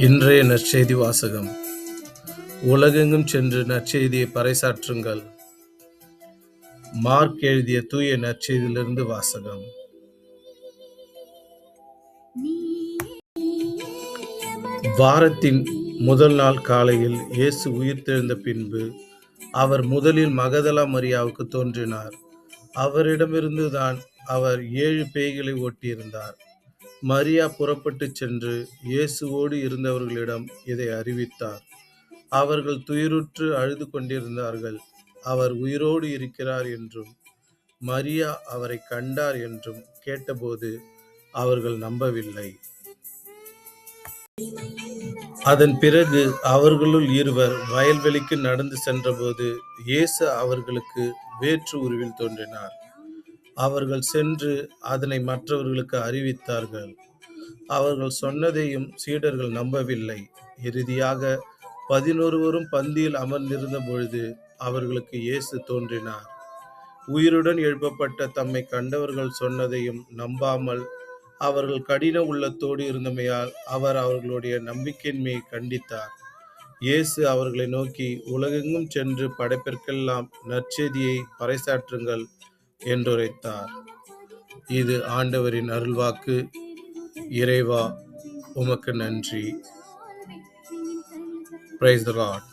இன்றைய நற்செய்தி வாசகம். உலகெங்கும் சென்று நற்செய்தியை பறைசாற்றுங்கள். மார்க் எழுதிய தூய நற்செய்தியிலிருந்து வாசகம். வாரத்தின் முதல் நாள் காலையில் இயேசு உயிர்த்தெழுந்த பின்பு அவர் முதலில் மகதலா மரியாவுக்கு தோன்றினார். அவரிடமிருந்துதான் அவர் 7 பேய்களை ஓட்டியிருந்தார். மரியா புறப்பட்டுச் சென்று இயேசுவோடு இருந்தவர்களிடம் இதை அறிவித்தார். அவர்கள் துயருற்று அழுது கொண்டிருந்தார்கள். அவர் உயிரோடு இருக்கிறார் என்றும் மரியா அவரை கண்டார் என்றும் கேட்டபோது அவர்கள் நம்பவில்லை. அதன் பிறகு அவர்களுள் இருவர் வயல்வெளிக்கு நடந்து சென்றபோது இயேசு அவர்களுக்கு வேற்று உருவில் தோன்றினார். அவர்கள் சென்று அதனை மற்றவர்களுக்கு அறிவித்தார்கள். அவர்கள் சொன்னதையும் சீடர்கள் நம்பவில்லை. இறுதியாக 11 பந்தியில் அமர்ந்திருந்த பொழுது அவர்களுக்கு இயேசு தோன்றினார். உயிருடன் எழுப்பப்பட்ட தம்மை கண்டவர்கள் சொன்னதையும் நம்பாமல் அவர்கள் கடின உள்ளத்தோடு இருந்தமையால் அவர் அவர்களுடைய நம்பிக்கையின்மையை கண்டித்தார். இயேசு அவர்களை நோக்கி, உலகெங்கும் சென்று படைப்பிற்கெல்லாம் நற்செய்தியை பறைசாற்றுங்கள் என்றுரைத்தார். இது ஆண்டவரின் அருள்வாக்கு. இறைவா, உமக்கு நன்றி. Praise the Lord.